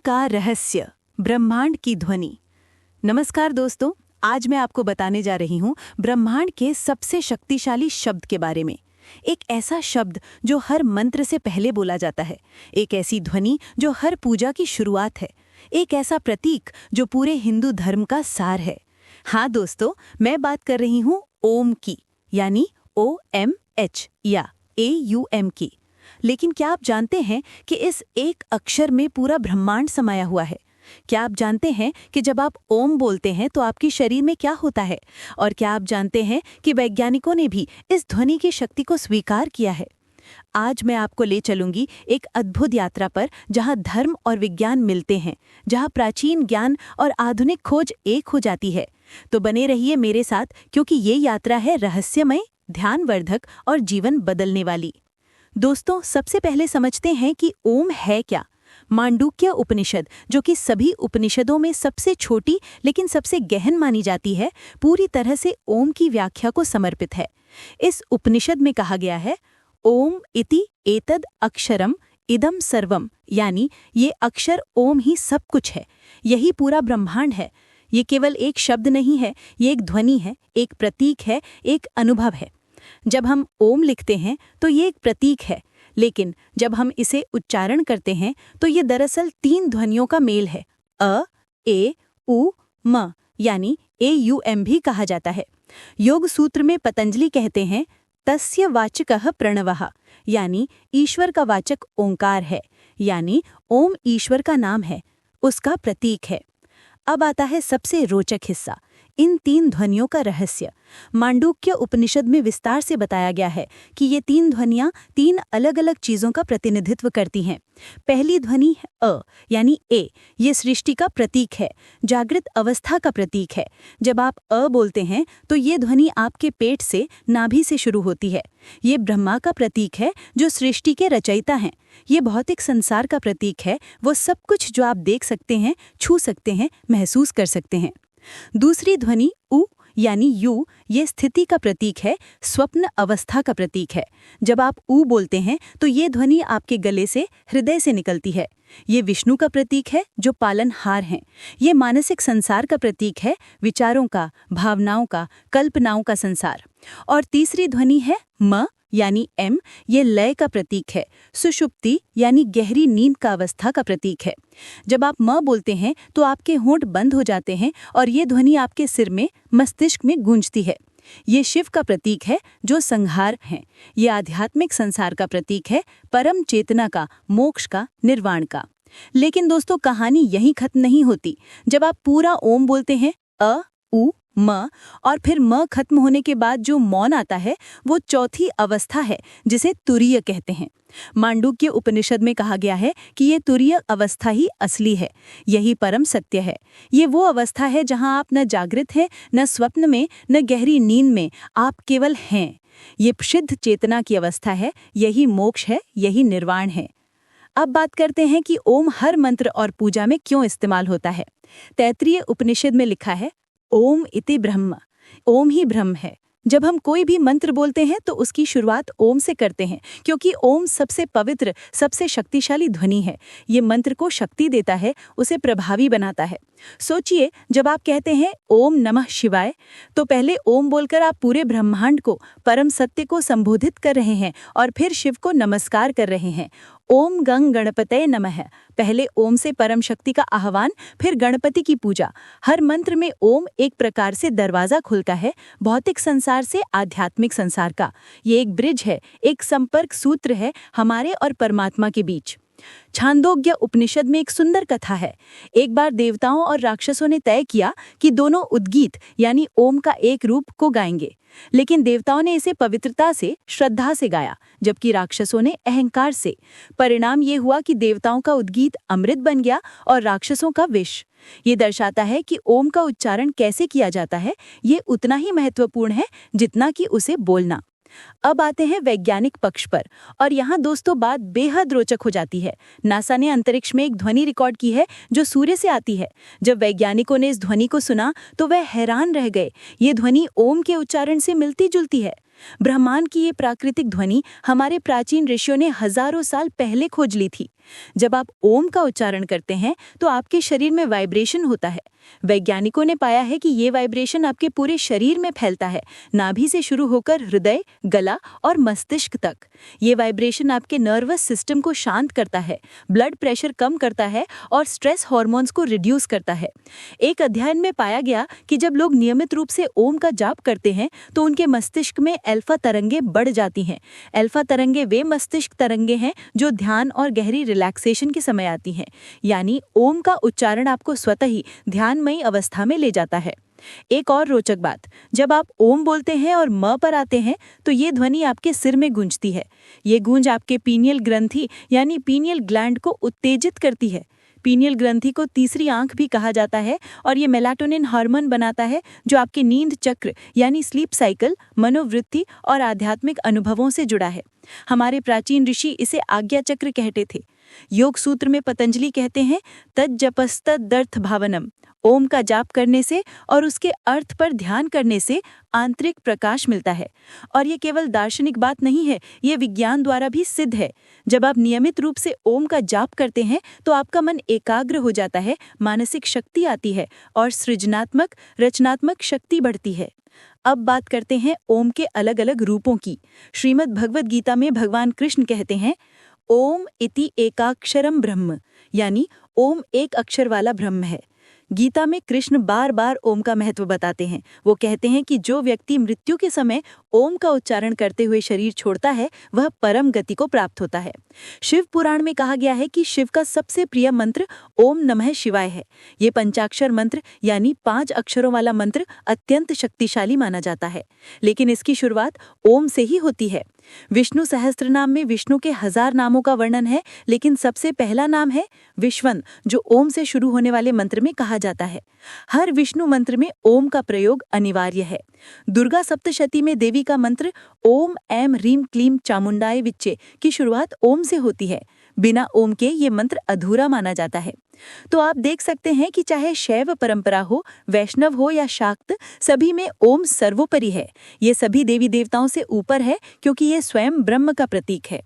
का रहस्य, ब्रह्मांड की ध्वनि। नमस्कार दोस्तों, आज मैं आपको बताने जा रही हूँ ब्रह्मांड के सबसे शक्तिशाली शब्द के बारे में। एक ऐसा शब्द जो हर मंत्र से पहले बोला जाता है, एक ऐसी ध्वनि जो हर पूजा की शुरुआत है, एक ऐसा प्रतीक जो पूरे हिंदू धर्म का सार है। हाँ दोस्तों, मैं बात कर रही हूँ ओम की, यानी OMH या AUM की। लेकिन क्या आप जानते हैं कि इस एक अक्षर में पूरा ब्रह्मांड समाया हुआ है? क्या आप जानते हैं कि जब आप ओम बोलते हैं तो आपके शरीर में क्या होता है? और क्या आप जानते हैं कि वैज्ञानिकों ने भी इस ध्वनि की शक्ति को स्वीकार किया है? आज मैं आपको ले चलूंगी एक अद्भुत यात्रा पर, जहां धर्म और विज्ञान मिलते हैं, जहां प्राचीन ज्ञान और आधुनिक खोज एक हो जाती है। तो बने रहिए मेरे साथ, क्योंकि ये यात्रा है रहस्यमय, ध्यानवर्धक और जीवन बदलने वाली। दोस्तों, सबसे पहले समझते हैं कि ओम है क्या। मांडुक्य उपनिषद, जो कि सभी उपनिषदों में सबसे छोटी लेकिन सबसे गहन मानी जाती है, पूरी तरह से ओम की व्याख्या को समर्पित है। इस उपनिषद में कहा गया है, ओम इति एतद अक्षरम इदम सर्वम, यानी ये अक्षर ओम ही सब कुछ है, यही पूरा ब्रह्मांड है। ये केवल एक शब्द नहीं है, ये एक ध्वनि है, एक प्रतीक है, एक अनुभव है। जब हम ओम लिखते हैं तो ये एक प्रतीक है, लेकिन जब हम इसे उच्चारण करते हैं तो ये दरअसल 3 ध्वनियों का मेल है। अ, ए, उ, म, यानी AUM भी कहा जाता है। योग सूत्र में पतंजलि कहते हैं, तस्य वाचकः प्रणवः, यानी ईश्वर का वाचक ओंकार है, यानी ओम ईश्वर का नाम है, उसका प्रतीक है। अब आता है सबसे रोचक हिस्सा, इन 3 ध्वनियों का रहस्य। मांडुक्य उपनिषद में विस्तार से बताया गया है कि ये 3 ध्वनियाँ 3 अलग अलग चीज़ों का प्रतिनिधित्व करती हैं। पहली ध्वनि अ, यानी ए, ये सृष्टि का प्रतीक है, जागृत अवस्था का प्रतीक है। जब आप अ बोलते हैं तो ये ध्वनि आपके पेट से, नाभि से शुरू होती है। ये ब्रह्मा का प्रतीक है, जो सृष्टि के रचयिता हैं। ये भौतिक संसार का प्रतीक है, वो सब कुछ जो आप देख सकते हैं, छू सकते हैं, महसूस कर सकते हैं। दूसरी ध्वनि उ, यानी यू, ये स्थिति का प्रतीक है, स्वप्न अवस्था का प्रतीक है। जब आप उ बोलते हैं तो ये ध्वनि आपके गले से, हृदय से निकलती है। ये विष्णु का प्रतीक है, जो पालनहार हैं। ये मानसिक संसार का प्रतीक है, विचारों का, भावनाओं का, कल्पनाओं का संसार। और तीसरी ध्वनि है म, यानी एम, ये लय का प्रतीक है, सुषुप्ति यानी गहरी नींद का अवस्था का प्रतीक है। जब आप म बोलते हैं तो आपके होंठ बंद हो जाते हैं और ये ध्वनि आपके सिर में, मस्तिष्क में गूंजती है। ये शिव का प्रतीक है, जो संहार है। ये आध्यात्मिक संसार का प्रतीक है, परम चेतना का, मोक्ष का, निर्वाण का। लेकिन दोस्तों, कहानी यहीं खत्म नहीं होती। जब आप पूरा ओम बोलते हैं, अ, उ, म, और फिर म खत्म होने के बाद जो मौन आता है, वो चौथी अवस्था है, जिसे तुरीय कहते हैं। मांडुक्य उपनिषद में कहा गया है कि ये तुरीय अवस्था ही असली है, यही परम सत्य है। ये वो अवस्था है जहां आप न जागृत हैं, न स्वप्न में, न गहरी नींद में, आप केवल हैं। ये शुद्ध चेतना की अवस्था है, यही मोक्ष है, यही निर्वाण है। अब बात करते हैं कि ओम हर मंत्र और पूजा में क्यों इस्तेमाल होता है। तैत्तिरीय उपनिषद में लिखा है, ओम इति ब्रह्म, ओम ही ब्रह्म है। जब हम कोई भी मंत्र बोलते हैं तो उसकी शुरुआत ओम से करते हैं, क्योंकि ओम सबसे पवित्र, सबसे शक्तिशाली ध्वनि है। ये मंत्र को शक्ति देता है, उसे प्रभावी बनाता है। सोचिए, जब आप कहते हैं ओम नमः शिवाय, तो पहले ओम बोलकर आप पूरे ब्रह्मांड को, परम सत्य को संबोधित कर रहे हैं और फिर शिव को नमस्कार कर रहे हैं। ओम गंग गणपतये नमः, पहले ओम से परम शक्ति का आह्वान, फिर गणपति की पूजा। हर मंत्र में ओम एक प्रकार से दरवाजा खुलता है, भौतिक संसार से आध्यात्मिक संसार का। ये एक ब्रिज है, एक संपर्क सूत्र है हमारे और परमात्मा के बीच। छांदोग्य उपनिषद में एक सुंदर कथा है। एक बार देवताओं और राक्षसों ने तय किया कि दोनों उद्गीत, यानी ओम का एक रूप को गाएंगे। लेकिन देवताओं ने इसे पवित्रता से, श्रद्धा से गाया, जबकि राक्षसों ने अहंकार से। परिणाम ये हुआ कि देवताओं का उद्गीत अमृत बन गया और राक्षसों का विष। ये दर्शाता है कि ओम का उच्चारण कैसे किया जाता है, ये उतना ही महत्वपूर्ण है जितना कि उसे बोलना। अब आते हैं वैज्ञानिक पक्ष पर, और यहाँ दोस्तों बात बेहद रोचक हो जाती है। नासा ने अंतरिक्ष में एक ध्वनि रिकॉर्ड की है जो सूर्य से आती है। जब वैज्ञानिकों ने इस ध्वनि को सुना तो वह हैरान रह गए। ये ध्वनि ओम के उच्चारण से मिलती जुलती है। ब्रह्मांड की ये प्राकृतिक ध्वनि हमारे प्राचीन ऋषियों ने हजारों साल पहले खोज ली थी। जब आप ओम का उच्चारण करते हैं तो आपके शरीर में वाइब्रेशन होता है। वैज्ञानिकों ने पाया है कि ये वाइब्रेशन आपके पूरे शरीर में फैलता है, नाभि से शुरू होकर हृदय, गला और मस्तिष्क तक। ये वाइब्रेशन आपके नर्वस सिस्टम को शांत करता है, ब्लड प्रेशर कम करता है और स्ट्रेस हार्मोन्स को रिड्यूस करता है। एक अध्ययन में पाया गया कि जब लोग नियमित रूप से ओम का जाप करते हैं तो उनके मस्तिष्क में अल्फा तरंगें बढ़ जाती हैं। अल्फा तरंगें वे मस्तिष्क तरंगें हैं जो ध्यान और गहरी रिलैक्सेशन के समय आती हैं। यानी ओम का उच्चारण आपको स्वतः ही ध्यानमयी अवस्था में ले जाता है। एक और रोचक बात, जब आप ओम बोलते हैं और म पर आते हैं तो ये ध्वनि आपके सिर में गूंजती है। ये गूंज आपके पीनियल ग्रंथि यानी पीनियल ग्लैंड को उत्तेजित करती है। पीनियल ग्रंथि को तीसरी आंख भी कहा जाता है और ये मेलाटोनिन हार्मोन बनाता है जो आपके नींद चक्र यानी स्लीप साइकिल, मनोवृत्ति और आध्यात्मिक अनुभवों से जुड़ा है। हमारे प्राचीन ऋषि इसे आज्ञा चक्र कहते थे। योग सूत्र में पतंजलि कहते हैं, तज्जपस्तदर्थ भावनम। ओम का जाप करने से और उसके अर्थ पर ध्यान करने से आंतरिक प्रकाश मिलता है। और ये केवल दार्शनिक बात नहीं है, ये विज्ञान द्वारा भी सिद्ध है। जब आप नियमित रूप से ओम का जाप करते हैं तो आपका मन एकाग्र हो जाता है, मानसिक शक्ति आती है और सृजनात्मक रचनात्मक शक्ति बढ़ती है। अब बात करते हैं ओम के अलग अलग रूपों की। श्रीमद् भगवद गीता में भगवान कृष्ण कहते हैं, ओम इति एकाक्षरम ब्रह्म, यानी ओम एक अक्षर वाला ब्रह्म है। गीता में कृष्ण बार बार ओम का महत्व बताते हैं। वो कहते हैं कि जो व्यक्ति मृत्यु के समय ओम का उच्चारण करते हुए शरीर छोड़ता है वह परम गति को प्राप्त होता है। शिव पुराण में कहा गया है कि शिव का सबसे प्रिय मंत्र ओम नमः शिवाय है। ये पंचाक्षर मंत्र यानी 5 अक्षरों वाला मंत्र अत्यंत शक्तिशाली माना जाता है, लेकिन इसकी शुरुआत ओम से ही होती है। विष्णु सहस्त्रनाम में विष्णु के 1000 नामों का वर्णन है, लेकिन सबसे पहला नाम है विश्वन, जो ओम से शुरू होने वाले मंत्र में कहा जाता है। हर विष्णु मंत्र में ओम का प्रयोग अनिवार्य है। दुर्गा सप्तशती में देवी का मंत्र ओम ऐम ह्रीम क्लीम चामुंडाय विच्चे की शुरुआत ओम से होती है। बिना ओम के ये मंत्र अधूरा माना जाता है। तो आप देख सकते हैं कि चाहे शैव परंपरा हो, वैष्णव हो या शाक्त, सभी में ओम सर्वोपरि है। ये सभी देवी देवताओं से ऊपर है क्योंकि ये स्वयं ब्रह्म का प्रतीक है।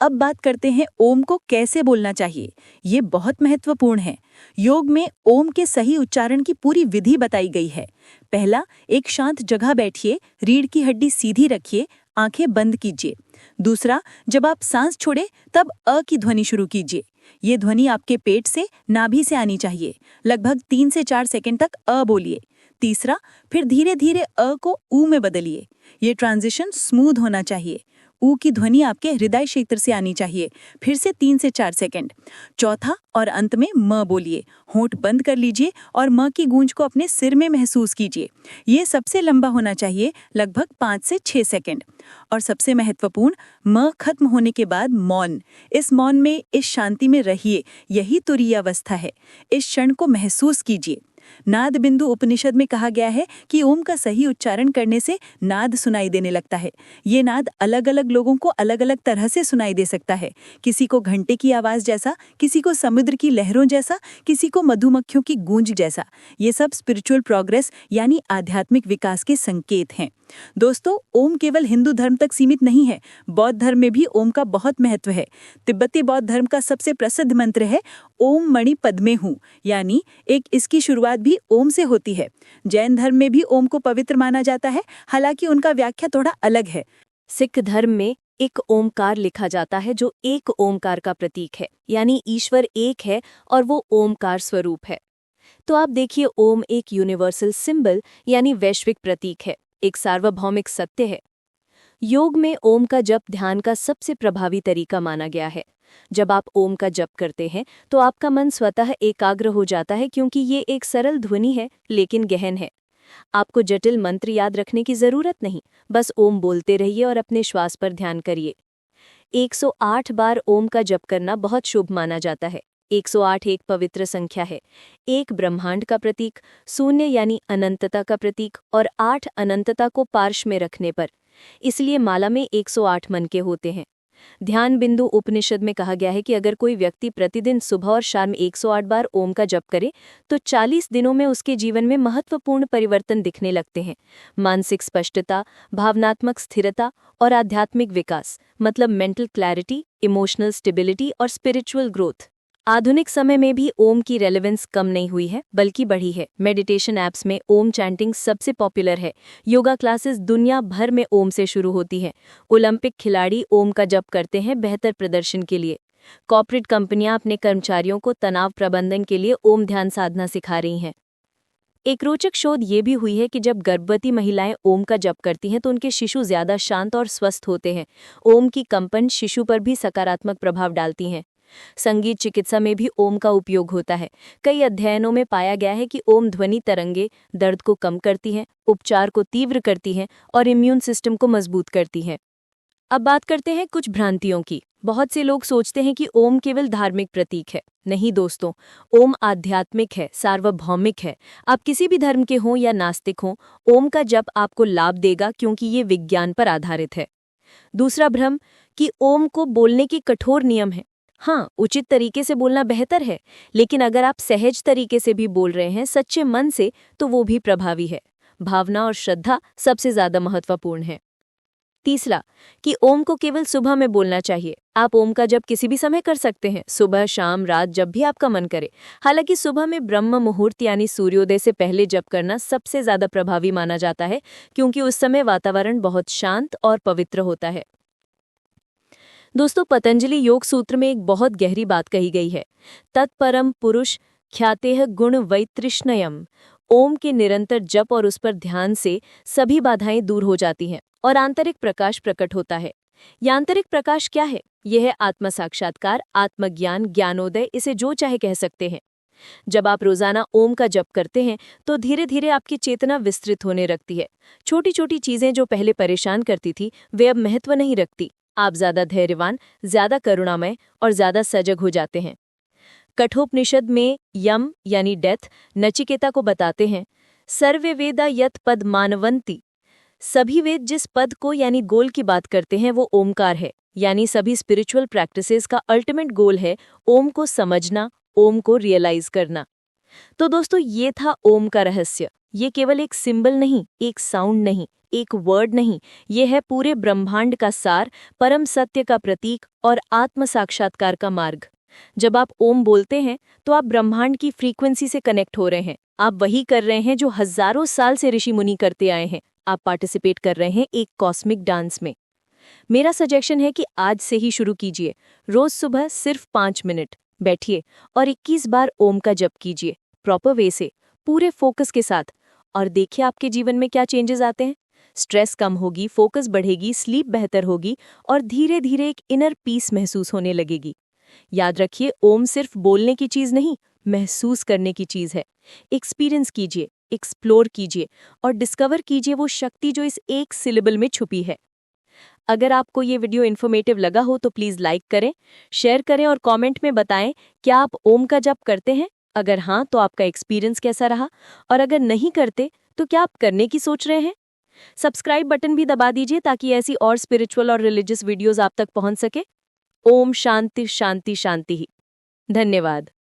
अब बात करते हैं ओम को कैसे बोलना चाहिए। ये बहुत महत्वपूर्ण है। योग में ओम के सही उच्चारण की पूरी विधि बताई गई है। पहला, एक शांत जगह बैठिए, रीढ़ की हड्डी सीधी रखिए, आंखें बंद कीजिए। दूसरा, जब आप सांस छोड़े तब अ की ध्वनि शुरू कीजिए। ये ध्वनि आपके पेट से, नाभि से आनी चाहिए। लगभग 3 से 4 सेकंड तक अ बोलिए। तीसरा, फिर धीरे धीरे अ को ऊ में बदलिए। ये ट्रांजिशन स्मूथ होना चाहिए। ऊ की ध्वनि आपके हृदय क्षेत्र से आनी चाहिए। फिर से 3 से 4 सेकंड। चौथा और अंत में म बोलिए। होंठ बंद कर लीजिए और म की गूंज को अपने सिर में महसूस कीजिए। ये सबसे लंबा होना चाहिए, लगभग 5 से 6 सेकंड। और सबसे महत्वपूर्ण, म खत्म होने के बाद मौन। इस मौन में, इस शांति में रहिए। यही तुरीय अवस्था है। इस क्षण को महसूस कीजिए। नाद बिंदु उपनिषद में कहा गया है कि ओम का सही उच्चारण करने से नाद सुनाई देने लगता है। ये नाद अलग अलग लोगों को अलग अलग तरह से सुनाई दे सकता है। किसी को घंटे की आवाज जैसा, किसी को समुद्र की लहरों जैसा, किसी को मधुमक्खियों की गूंज जैसा। ये सब स्पिरिचुअल प्रोग्रेस यानी आध्यात्मिक विकास के संकेत हैं। दोस्तों, ओम केवल हिंदू धर्म तक सीमित नहीं है। बौद्ध धर्म में भी ओम का बहुत महत्व है। तिब्बती बौद्ध धर्म का सबसे प्रसिद्ध मंत्र है ओम मणि पद्मे हूँ, यानी इसकी शुरुआत भी ओम से होती है। जैन धर्म में भी ओम को पवित्र माना जाता है, हालांकि उनका व्याख्या थोड़ा अलग है। सिख धर्म में एक ओमकार लिखा जाता है जो एक ओमकार का प्रतीक है, यानी ईश्वर एक है और वो ओमकार स्वरूप है। तो आप देखिए, ओम एक यूनिवर्सल सिंबल यानी वैश्विक प्रतीक है, एक सार्वभौमिक सत्य है। योग में ओम का जप ध्यान का सबसे प्रभावी तरीका माना गया है। जब आप ओम का जप करते हैं तो आपका मन स्वतः एकाग्र हो जाता है, क्योंकि ये एक सरल ध्वनि है लेकिन गहन है। आपको जटिल मंत्र याद रखने की जरूरत नहीं, बस ओम बोलते रहिए और अपने श्वास पर ध्यान करिए। 108 बार ओम का जप करना बहुत शुभ माना जाता है। 108 एक पवित्र संख्या है। 1 ब्रह्मांड का प्रतीक, 0 यानी अनंतता का प्रतीक और 8 अनंतता को पार्श्व में रखने पर। इसलिए माला में 108 मन के होते हैं। ध्यान बिंदु उपनिषद में कहा गया है कि अगर कोई व्यक्ति प्रतिदिन सुबह और शाम 108 बार ओम का जप करे तो 40 दिनों में उसके जीवन में महत्वपूर्ण परिवर्तन दिखने लगते हैं। मानसिक स्पष्टता, भावनात्मक स्थिरता और आध्यात्मिक विकास, मतलब मेंटल क्लैरिटी, इमोशनल स्टेबिलिटी और स्पिरिचुअल ग्रोथ। आधुनिक समय में भी ओम की रेलेवेंस कम नहीं हुई है बल्कि बढ़ी है। मेडिटेशन ऐप्स में ओम चैंटिंग सबसे पॉपुलर है। योगा क्लासेस दुनिया भर में ओम से शुरू होती हैं। ओलंपिक खिलाड़ी ओम का जप करते हैं बेहतर प्रदर्शन के लिए। कॉर्पोरेट कंपनियां अपने कर्मचारियों को तनाव प्रबंधन के लिए ओम ध्यान साधना सिखा रही हैं। एक रोचक शोध ये भी हुई है कि जब गर्भवती महिलाएं ओम का जप करती हैं तो उनके शिशु ज्यादा शांत और स्वस्थ होते हैं। ओम की कंपन शिशु पर भी सकारात्मक प्रभाव डालती हैं। संगीत चिकित्सा में भी ओम का उपयोग होता है। कई अध्ययनों में पाया गया है कि ओम ध्वनि तरंगे दर्द को कम करती हैं, उपचार को तीव्र करती हैं और इम्यून सिस्टम को मजबूत करती हैं। अब बात करते हैं कुछ भ्रांतियों की। बहुत से लोग सोचते हैं कि ओम केवल धार्मिक प्रतीक है। नहीं दोस्तों, ओम आध्यात्मिक है, सार्वभौमिक है। आप किसी भी धर्म के हों या नास्तिक हों, ओम का जप आपको लाभ देगा क्योंकि ये विज्ञान पर आधारित है। दूसरा भ्रम कि ओम को बोलने के कठोर नियम है। हाँ, उचित तरीके से बोलना बेहतर है, लेकिन अगर आप सहज तरीके से भी बोल रहे हैं, सच्चे मन से, तो वो भी प्रभावी है। भावना और श्रद्धा सबसे ज्यादा महत्वपूर्ण है। तीसरा कि ओम को केवल सुबह में बोलना चाहिए। आप ओम का जप किसी भी समय कर सकते हैं, सुबह, शाम, रात, जब भी आपका मन करे। हालांकि सुबह में ब्रह्म मुहूर्त यानी सूर्योदय से पहले जप करना सबसे ज्यादा प्रभावी माना जाता है, क्योंकि उस समय वातावरण बहुत शांत और पवित्र होता है। दोस्तों, पतंजलि योग सूत्र में एक बहुत गहरी बात कही गई है। तत्परम पुरुष ख्यातेह गुण वैतृष्णयम। ओम के निरंतर जप और उस पर ध्यान से सभी बाधाएं दूर हो जाती हैं और आंतरिक प्रकाश प्रकट होता है। यह आंतरिक प्रकाश क्या है? यह है आत्म साक्षात्कार, आत्मज्ञान, ज्ञानोदय, इसे जो चाहे कह सकते हैं। जब आप रोजाना ओम का जप करते हैं तो धीरे धीरे आपकी चेतना विस्तृत होने लगती है। छोटी छोटी चीजें जो पहले परेशान करती थी वे अब महत्व नहीं रखती। आप ज्यादा धैर्यवान, ज्यादा करुणामय और ज्यादा सजग हो जाते हैं। कठोपनिषद में यम यानी डेथ नचिकेता को बताते हैं, सर्वे वेदा यत पद मानवंती। सभी वेद जिस पद को यानी गोल की बात करते हैं वो ओमकार है। यानी सभी स्पिरिचुअल प्रैक्टिसेस का अल्टीमेट गोल है ओम को समझना, ओम को रियलाइज करना। तो दोस्तों, ये था ओम का रहस्य। ये केवल एक सिंबल नहीं, एक साउंड नहीं, एक वर्ड नहीं, ये है पूरे ब्रह्मांड का सार, परम सत्य का प्रतीक और आत्म साक्षात्कार का मार्ग। जब आप ओम बोलते हैं तो आप ब्रह्मांड की फ्रीक्वेंसी से कनेक्ट हो रहे हैं। आप वही कर रहे हैं जो हजारों साल से ऋषि मुनि करते आए हैं। आप पार्टिसिपेट कर रहे हैं एक कॉस्मिक डांस में। मेरा सजेशन है कि आज से ही शुरू कीजिए। रोज सुबह सिर्फ 5 मिनट बैठिए और 21 बार ओम का जप कीजिए, प्रॉपर वे से, पूरे फोकस के साथ, और देखिए आपके जीवन में क्या चेंजेस आते हैं। स्ट्रेस कम होगी, फोकस बढ़ेगी, स्लीप बेहतर होगी और धीरे धीरे एक इनर पीस महसूस होने लगेगी। याद रखिए, ओम सिर्फ बोलने की चीज नहीं, महसूस करने की चीज है। एक्सपीरियंस कीजिए, एक्सप्लोर कीजिए और डिस्कवर कीजिए वो शक्ति जो इस एक सिलेबल में छुपी है। अगर आपको ये वीडियो इन्फॉर्मेटिव लगा हो तो प्लीज लाइक करें, शेयर करें और कमेंट में बताएं क्या आप ओम का जप करते हैं। अगर हाँ, तो आपका एक्सपीरियंस कैसा रहा, और अगर नहीं करते तो क्या आप करने की सोच रहे हैं। सब्सक्राइब बटन भी दबा दीजिए ताकि ऐसी और स्पिरिचुअल और रिलीजियस वीडियोस आप तक पहुंच सके। ओम शांति शांति शांति ही। धन्यवाद।